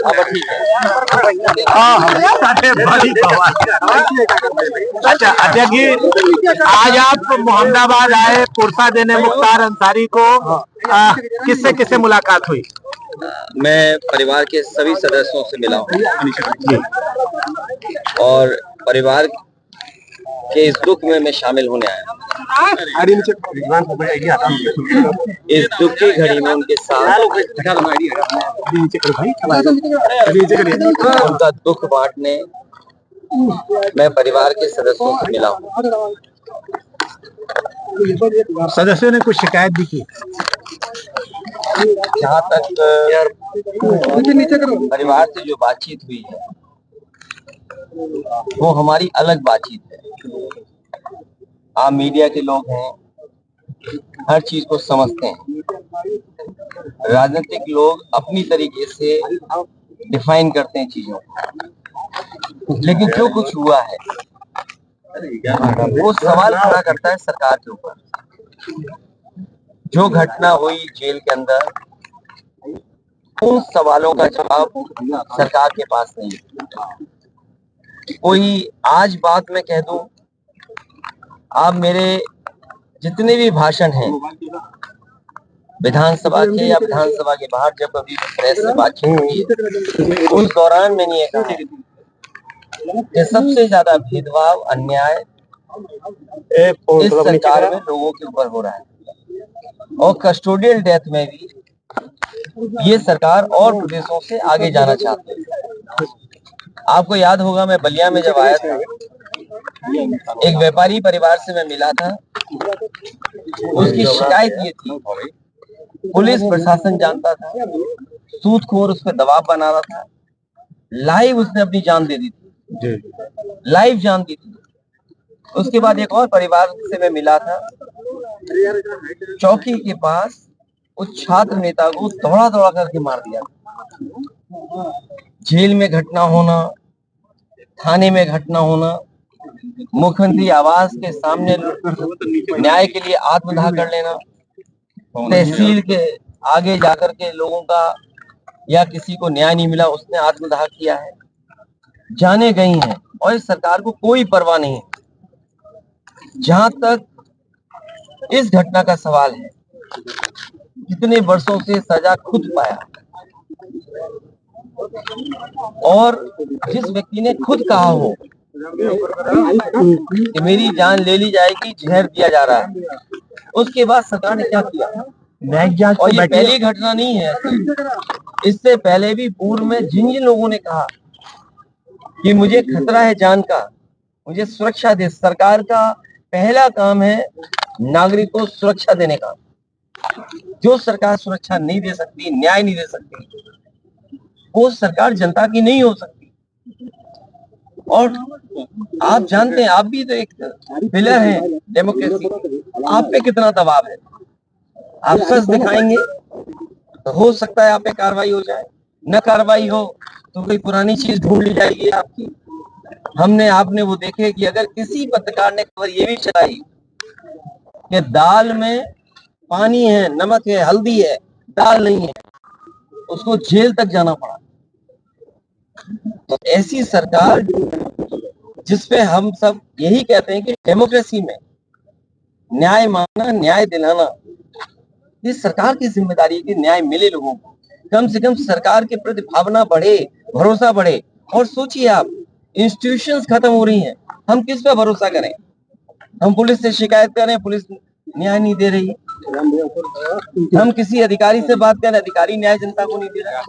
अब ठीक है। अच्छा अध्यक्ष जी, आज आप मोहम्मदाबाद आए पुरसा देने मुख्तार अंसारी को, किससे किससे मुलाकात हुई? मैं परिवार के सभी सदस्यों से मिला हूँ और परिवार के इस दुख में मैं शामिल होने आया। इस दुख की घड़ी में उनके साथ उनका दुख बांटने मैं परिवार के सदस्यों से मिला हूँ। सदस्यों ने कुछ शिकायत भी की? जहाँ तक परिवार से जो बातचीत हुई है वो हमारी अलग बातचीत है। आप मीडिया के लोग हैं, हर चीज को समझते हैं। राजनीतिक लोग अपनी तरीके से डिफाइन करते हैं चीजों को, लेकिन जो कुछ हुआ है वो सवाल खड़ा करता है सरकार के ऊपर। जो घटना हुई जेल के अंदर, उन सवालों का जवाब सरकार के पास नहीं है। कोई आज बात मैं कह दूं, आप मेरे जितने भी भाषण हैं विधानसभा के या विधानसभा के बाहर जब कभी प्रेस से बातचीत हुई है, उस दौरान मैंने ये कहा कि सबसे ज्यादा भेदभाव अन्याय इस सरकार में लोगों के ऊपर हो रहा है और कस्टोडियल डेथ में भी ये सरकार और प्रदेशों से आगे जाना चाहते हैं। आपको याद होगा मैं बलिया में जब आया था, एक व्यापारी परिवार से मैं मिला था। उसकी शिकायत ये थी, पुलिस प्रशासन जानता था, सूदखोर उस पर दबाव बना रहा था, लाइव उसने अपनी जान दे दी थी, लाइव जान दी थी। उसके बाद एक और परिवार से मैं मिला था, चौकी के पास उस छात्र नेता को दौड़ा दौड़ा करके मार दिया। जेल में घटना होना, थाने में घटना होना, मुख्यमंत्री आवास के सामने न्याय के लिए आत्मदाह कर लेना, तहसील के आगे जाकर के लोगों का या किसी को न्याय नहीं मिला उसने आत्मदाह किया है, जाने गई हैं और इस सरकार को कोई परवाह नहीं है। जहां तक इस घटना का सवाल है, कितने वर्षों से सजा खुद पाया और जिस व्यक्ति ने खुद कहा हो कि मेरी जान ले ली जाएगी, जहर दिया जा रहा है, उसके बाद सरकार ने क्या किया? और ये पहली घटना नहीं है, इससे पहले भी पूर्व में जिन जिन लोगों ने कहा कि मुझे खतरा है जान का, मुझे सुरक्षा दे, सरकार का पहला काम है नागरिक को सुरक्षा देने का। जो सरकार सुरक्षा नहीं दे सकती, न्याय नहीं दे सकती, वो सरकार जनता की नहीं हो सकती। और आप जानते हैं, आप भी तो एक पिलर हैं डेमोक्रेसी, आप पे कितना दबाव है। आप सच दिखाएंगे तो हो सकता है आप पे कार्रवाई हो जाए, न कार्रवाई हो तो कोई पुरानी चीज ढूंढ ली जाएगी आपकी। हमने आपने वो देखे कि अगर किसी पत्रकार ने खबर ये भी चलाई कि दाल में पानी है, नमक है, हल्दी है, दाल नहीं है, उसको जेल तक जाना पड़ा। तो ऐसी सरकार जिसपे हम सब यही कहते हैं कि डेमोक्रेसी में न्याय मांगना, न्याय दिलाना, ये सरकार की जिम्मेदारी है कि न्याय मिले लोगों को। कम से कम सरकार के प्रति भावना बढ़े, भरोसा बढ़े। और सोचिए आप, इंस्टीट्यूशंस खत्म हो रही हैं, हम किस पे भरोसा करें? हम पुलिस से शिकायत करें, पुलिस न्याय नहीं दे रही। हम किसी अधिकारी से बात करें, अधिकारी न्याय जनता को नहीं दे रहा।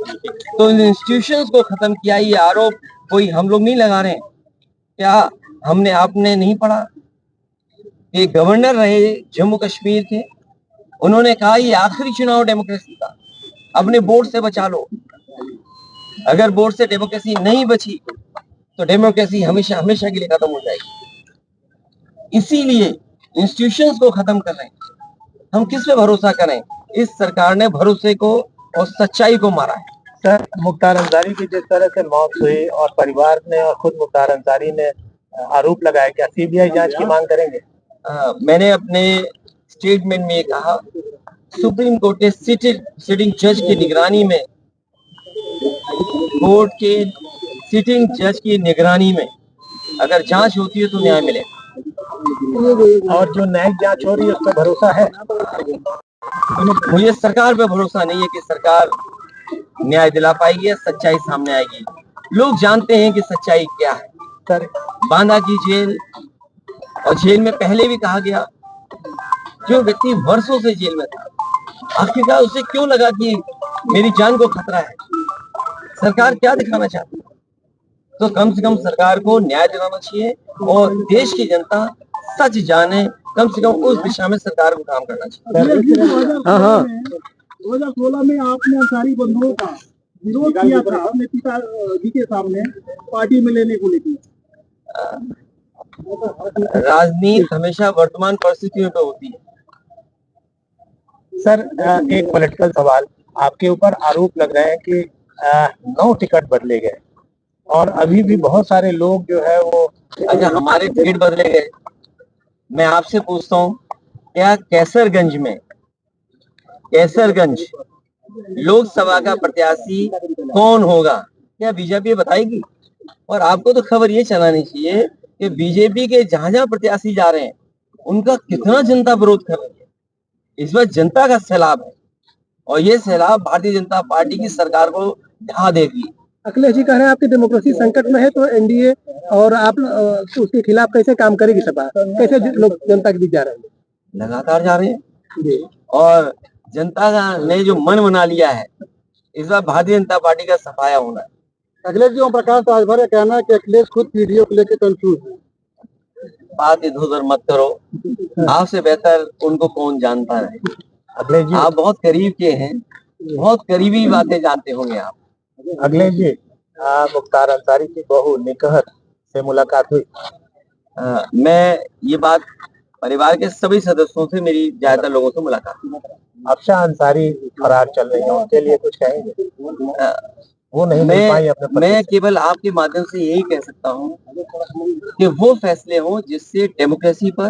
तो इन इंस्टीट्यूशंस को खत्म किया, ये आरोप कोई हम लोग नहीं लगा रहे हैं। क्या हमने आपने नहीं पढ़ा कि गवर्नर रहे जम्मू कश्मीर के, उन्होंने कहा ये आखिरी चुनाव डेमोक्रेसी का, अपने बोर्ड से बचा लो। अगर बोर्ड से डेमोक्रेसी नहीं बची तो डेमोक्रेसी हमेशा हमेशा के लिए खत्म हो जाएगी। इसीलिए इंस्टीट्यूशंस को खत्म कर रहे हैं। हम किस पे भरोसा करें? इस सरकार ने भरोसे को और सच्चाई को मारा है। सर, मुख्तार अंसारी की जिस तरह से मौत हुई और परिवार ने और खुद मुख्तार अंसारी ने आरोप लगाया, क्या सीबीआई जांच की मांग करेंगे? मैंने अपने स्टेटमेंट में कहा, सुप्रीम कोर्ट के सिटिंग जज की निगरानी में कोर्ट के सिटिंग जज की निगरानी में अगर जांच होती है तो न्याय मिलेगा। और जो न्यायिक जांच हो रही है उस पर भरोसा है? मुझे सरकार पे भरोसा नहीं है कि सरकार न्याय दिला पाएगी या सच्चाई सामने आएगी। लोग जानते हैं कि सच्चाई क्या है। सर, बांदा की जेल और जेल में पहले भी कहा गया, जो व्यक्ति वर्षों से जेल में था, आखिरकार उसे क्यों लगा कि मेरी जान को खतरा है? सरकार क्या दिखाना चाहती है? तो कम से कम सरकार को न्याय दिलाना चाहिए और देश की जनता सच जाने, कम से कम उस दिशा में सरकार को काम करना चाहिए। हाँ, 2016 में आपने अंसारी बंधुओं का विरोध किया था अपने पिताजी के सामने पार्टी में लेने को लेकर। राजनीति हमेशा वर्तमान परिस्थितियों पे होती है। सर, एक पॉलिटिकल सवाल, आपके ऊपर आरोप लग रहे हैं कि 9 टिकट बदले गए और अभी भी बहुत सारे लोग जो है वो अच्छा, हमारे टिकट बदले गए। मैं आपसे पूछता हूँ, क्या कैसरगंज लोकसभा का प्रत्याशी कौन होगा? क्या बीजेपी बताएगी? और आपको तो खबर ये चलानी चाहिए कि बीजेपी के जहां जहां प्रत्याशी जा रहे हैं उनका कितना जनता विरोध कर रही है। इस बार जनता का सैलाब है और ये सैलाब भारतीय जनता पार्टी की सरकार को ढहा देगी। अखिलेश जी कह रहे हैं आपकी डेमोक्रेसी संकट में है, तो एनडीए और आप उसके खिलाफ कैसे काम करेगी सपा? कैसे लोग जनता के बीच जा रहे हैं? लगातार जा रहे हैं और जनता ने जो मन बना लिया है, इस बार भारतीय जनता पार्टी का सफाया होना है। अखिलेश जी, ओम प्रकाश राजभर का कहना है कि अखिलेश खुद पीडीओ को लेकर कंफ्यूज है। बात इधर उधर मत करो, आपसे बेहतर उनको कौन जानता है। अखिलेश जी, आप बहुत करीब के हैं, बहुत करीबी बातें जानते होंगे आप। अखिलेश जी, मुख्तार अंसारी की बहू निकहत से मुलाकात हुई? मैं ये बात परिवार के सभी सदस्यों से, मेरी ज्यादातर लोगों से मुलाकात हुई। अफशान अंसारी फरार चल रही है, उनके लिए कुछ कहेंगे? वो नहीं मिल पाई अपने पति मैं से। केवल आपके माध्यम से यही कह सकता हूँ कि वो फैसले हों जिससे डेमोक्रेसी पर